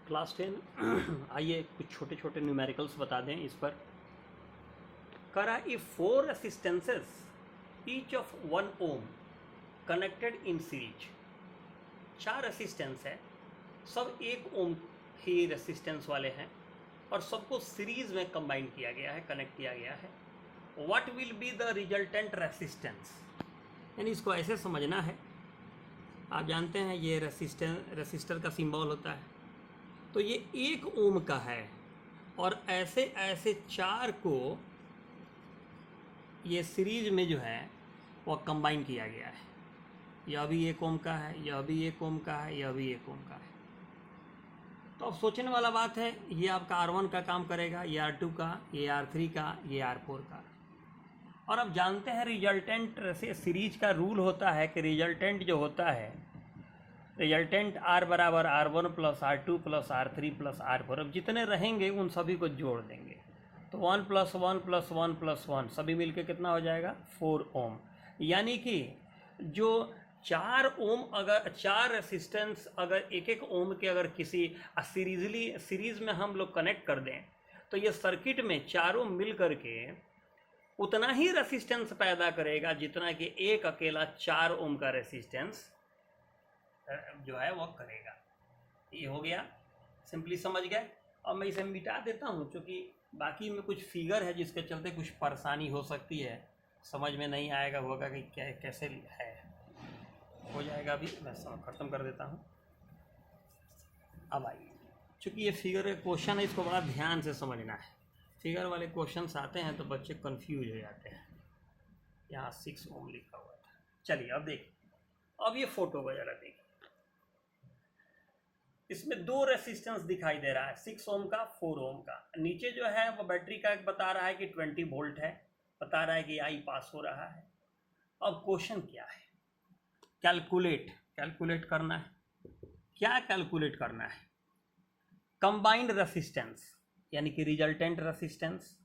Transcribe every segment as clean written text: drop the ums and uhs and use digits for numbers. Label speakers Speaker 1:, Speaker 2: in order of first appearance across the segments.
Speaker 1: Class 10 आइए कुछ छोटे छोटे न्यूमेरिकल्स बता दें इस पर। करा if 4 resistances each of 1 ohm connected in series. 4 resistance है, सब 1 ओम ही रेसिस्टेंस वाले हैं और सबको सीरीज में कंबाइन किया गया है, कनेक्ट किया गया है। What will be the resultant resistance, यानी इसको ऐसे समझना है। आप जानते हैं ये रेसिस्टर का सिंबल होता है, तो ये 1 ओम का है और ऐसे ऐसे 4 को ये सीरीज में जो है वो कंबाइन किया गया है। यह भी 1 ओम का है, यह भी 1 ओम का है, यह भी 1 ओम का है। तो अब सोचने वाला बात है, ये आपका R1 का काम करेगा, ये R2 का, ये R3 का, ये R4 का। और अब जानते हैं रिजल्टेंट से सीरीज का रूल होता है कि रिजल्टेंट जो होता है, रिजल्टेंट R बराबर R1 plus R2 plus R3 plus R4। अब जितने रहेंगे उन सभी को जोड़ देंगे तो 1 प्लस 1 प्लस 1 प्लस 1 सभी मिलके कितना हो जाएगा 4 ओम। यानी कि जो 4 ओम, अगर 4 रेसिस्टेंस अगर 1 ओम के अगर किसी सीरीज में हम लोग कनेक्ट कर दें तो ये सर्किट में चारों मिल करके उतना ही रेसिस्टेंस पैदा करेगा जितना कि एक अकेला 4 ओम का रेसिस्टेंस जो है वो करेगा। ये हो गया, सिंपली समझ गए। अब मैं इसे मिटा देता हूँ क्योंकि बाकी में कुछ फिगर है जिसके चलते कुछ परेशानी हो सकती है, समझ में नहीं आएगा होगा कि क्या कैसे है। हो जाएगा, अभी मैं ख़त्म कर देता हूँ। अब आइए, चूँकि ये फिगर क्वेश्चन है, इसको बड़ा ध्यान से समझना है। फिगर वाले क्वेश्चंस आते हैं तो बच्चे कंफ्यूज हो जाते हैं। यहाँ 6 ओम लिखा हुआ था। चलिए अब देखिए, अब ये फोटो वगैरह देखिए, इसमें 2 रेसिस्टेंस दिखाई दे रहा है, 6 ओम का, 4 ओम का। नीचे जो है वो बैटरी का बता रहा है कि 20 वोल्ट है, बता रहा है कि आई पास हो रहा है। अब क्वेश्चन क्या है, कैलकुलेट करना है। क्या कैलकुलेट करना है? कंबाइंड रेसिस्टेंस यानी कि रिजल्टेंट रेसिस्टेंस।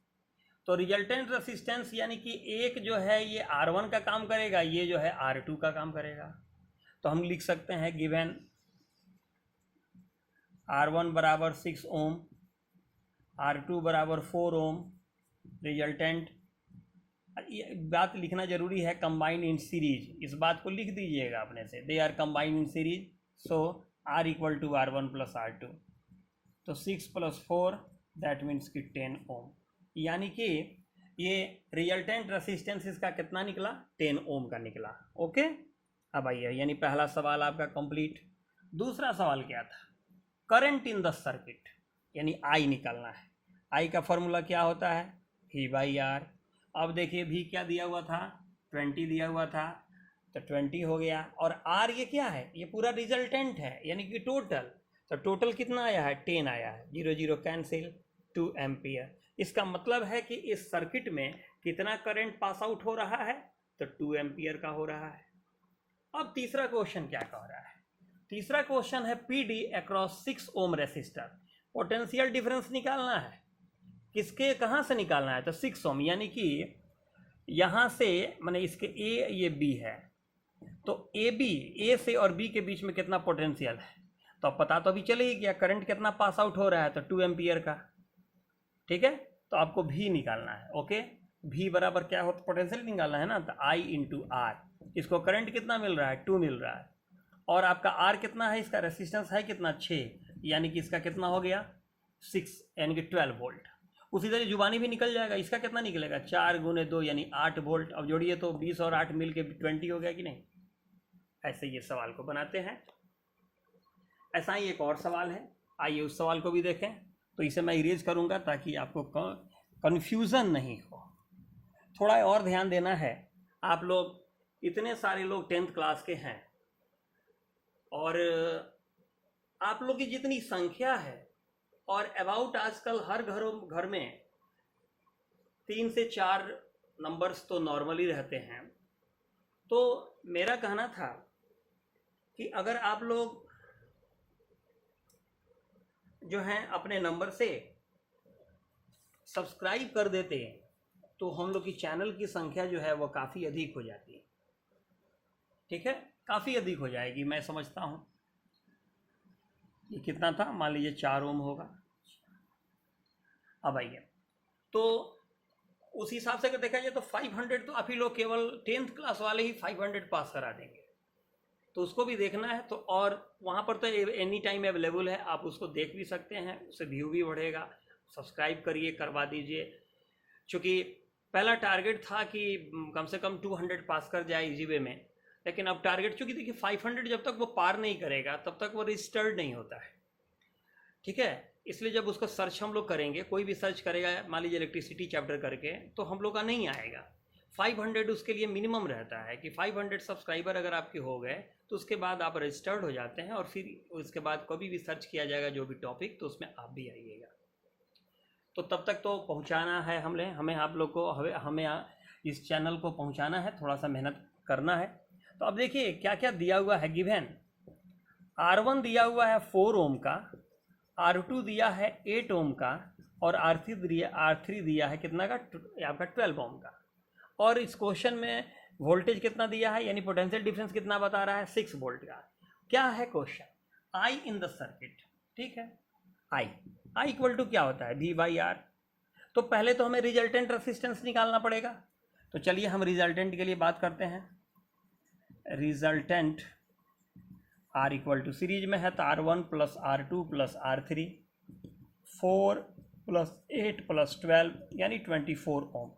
Speaker 1: तो रिजल्टेंट रेसिस्टेंस यानी कि एक जो है ये R1 का काम करेगा, ये जो है R2 का काम करेगा। तो हम लिख सकते हैं गिवन R1 बराबर 6 ओम, R2 बराबर 4 ओम, रिजल्टेंट। ये बात लिखना जरूरी है, कंबाइंड इन सीरीज, इस बात को लिख दीजिएगा अपने से। They are combined in series, so R equal to R1 plus R2। तो 6 प्लस 4 दैट मीन्स कि 10 ओम। यानी कि ये रिजल्टेंट रेसिस्टेंस इसका कितना निकला, 10 ओम का निकला। ओके, अब आइए, यानी पहला सवाल आपका कंप्लीट। दूसरा सवाल क्या था, करंट इन द सर्किट, यानी आई निकालना है। आई का फॉर्मूला क्या होता है, V/R। अब देखिए V क्या दिया हुआ था, 20 दिया हुआ था, तो 20 हो गया। और R ये क्या है, ये पूरा रिजल्टेंट है यानी कि टोटल। तो टोटल कितना आया है, 10 आया है। 0 0 कैंसिल, 2 एम्पियर। इसका मतलब है कि इस सर्किट में कितना करंट पास आउट हो रहा है, तो 2 एम्पियर का हो रहा है। अब तीसरा क्वेश्चन क्या कह रहा है, तीसरा क्वेश्चन है PD across 6 ohm resistor. Potential difference निकालना है। किसके, कहाँ से निकालना है, तो 6 ओम, यानी कि यहाँ से, माने इसके A ये B है, तो A से और B के बीच में कितना पोटेंशियल है, तो अब पता तो अभी चले ही गया करंट कितना पास आउट हो रहा है, तो 2 एम्पियर का। ठीक है, तो आपको V निकालना है। ओके, V बराबर क्या हो, पोटेंशियल निकालना है ना, तो I इंटू R। इसको करंट कितना मिल रहा है, 2 मिल रहा है, और आपका R कितना है, इसका रेसिस्टेंस है कितना, 6, यानी कि इसका कितना हो गया 6, यानी कि 12 वोल्ट। उसी तरह जुबानी भी निकल जाएगा, इसका कितना निकलेगा, 4 गुने 2 यानी 8 वोल्ट। अब जोड़िए तो 20 और 8 मिल के 20 हो गया कि नहीं। ऐसे ये सवाल को बनाते हैं। ऐसा ही एक और सवाल है, आइए उस सवाल को भी देखें। तो इसे मैं इरेज करूंगा ताकि आपको कन्फ्यूज़न नहीं हो। थोड़ा और ध्यान देना है, आप लोग इतने सारे लोग 10th क्लास के हैं और आप लोग की जितनी संख्या है, और अबाउट आजकल हर घर में 3 से 4 नंबर्स तो नॉर्मली रहते हैं। तो मेरा कहना था कि अगर आप लोग जो हैं अपने नंबर से सब्सक्राइब कर देते तो हम लोग की चैनल की संख्या जो है वो काफ़ी अधिक हो जाती है। ठीक है, काफ़ी अधिक हो जाएगी, मैं समझता हूँ। ये कितना था, मान लीजिए 4 ओम होगा। अब आइए, तो उस हिसाब से अगर देखा जाए तो 500 तो आप ही लोग केवल 10th क्लास वाले ही 500 पास करा देंगे, तो उसको भी देखना है। तो और वहाँ पर तो एनी टाइम अवेलेबल है, आप उसको देख भी सकते हैं, उससे व्यू भी बढ़ेगा। सब्सक्राइब करिए, करवा दीजिए, क्योंकि पहला टारगेट था कि कम से कम 200 पास कर जाए इजी वे में, लेकिन अब टारगेट, चूँकि देखिए 500 जब तक वो पार नहीं करेगा तब तक वो रजिस्टर्ड नहीं होता है, ठीक है। इसलिए जब उसका सर्च हम लोग करेंगे, कोई भी सर्च करेगा मान लीजिए इलेक्ट्रिसिटी चैप्टर करके, तो हम लोग का नहीं आएगा। 500 उसके लिए मिनिमम रहता है कि 500 सब्सक्राइबर अगर आपके हो गए तो उसके बाद आप रजिस्टर्ड हो जाते हैं, और फिर उसके बाद कभी भी सर्च किया जाएगा जो भी टॉपिक, तो उसमें आप भी आइएगा। तो तब तक तो पहुंचाना है हमें आप लोग को, हमें इस चैनल को पहुंचाना है, थोड़ा सा मेहनत करना है। तो अब देखिए क्या क्या दिया हुआ है गिवन। R1 दिया हुआ है 4 ओम का, R2 दिया है 8 ओम का, और R3 दिया है कितना का, आपका 12 ओम का। और इस क्वेश्चन में वोल्टेज कितना दिया है, यानी पोटेंशियल डिफरेंस कितना बता रहा है, 6 वोल्ट का। क्या है question, I in the circuit, ठीक है। आई इक्वल टू क्या होता है, V/R। तो पहले तो हमें रिजल्टेंट रेसिस्टेंस निकालना पड़ेगा, तो चलिए हम रिजल्टेंट के लिए बात करते हैं। Resultant R equal to series में है तो R1 plus R2 plus R3, 4 plus 8 plus 12 यानी 24 ओम।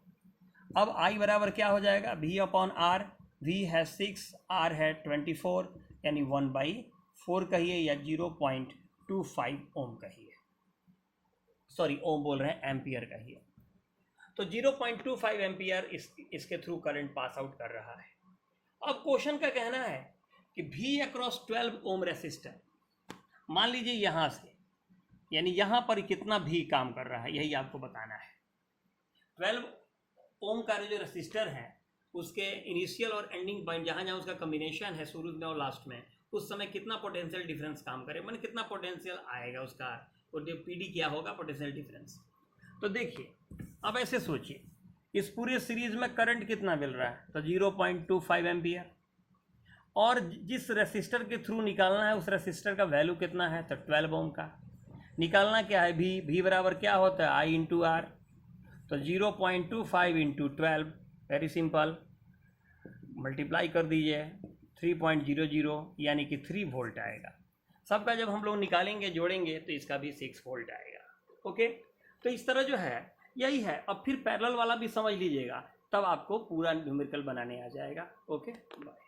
Speaker 1: अब I बराबर क्या हो जाएगा, V/R। V है 6, R है 24, यानी 1/4 कहिए या 0.25 ओम कहिए, सॉरी ओम बोल रहे हैं, एम्पियर कहिए। तो 0.25 एम्पियर इसके थ्रू करंट पास आउट कर रहा है। अब क्वेश्चन का कहना है कि V अक्रॉस 12 ओम रेसिस्टर, मान लीजिए यहाँ से, यानी यहाँ पर कितना भी काम कर रहा है, यही आपको बताना है। 12 ओम का जो रेसिस्टर है उसके इनिशियल और एंडिंग पॉइंट, जहाँ जहाँ उसका कम्बिनेशन है शुरू में और लास्ट में, उस समय कितना पोटेंशियल डिफरेंस काम करे, मैंने कितना पोटेंशियल आएगा उसका, PD क्या होगा, पोटेंशियल डिफरेंस। तो देखिए अब ऐसे सोचिए, इस पूरे सीरीज में करंट कितना मिल रहा है, तो 0.25 एम्पियर, और जिस रेसिस्टर के थ्रू निकालना है उस रेसिस्टर का वैल्यू कितना है, तो 12 ओम का। निकालना क्या है, V बराबर क्या होता है, I इंटू R। तो 0.25 इंटू 12, वेरी सिंपल, मल्टीप्लाई कर दीजिए 3.00, यानी कि 3 वोल्ट आएगा। सबका जब हम लोग निकालेंगे जोड़ेंगे तो इसका भी 6 वोल्ट आएगा। ओके, तो इस तरह जो है यही है। अब फिर पैरेलल वाला भी समझ लीजिएगा, तब आपको पूरा न्यूमेरिकल बनाने आ जाएगा। Okay, bye.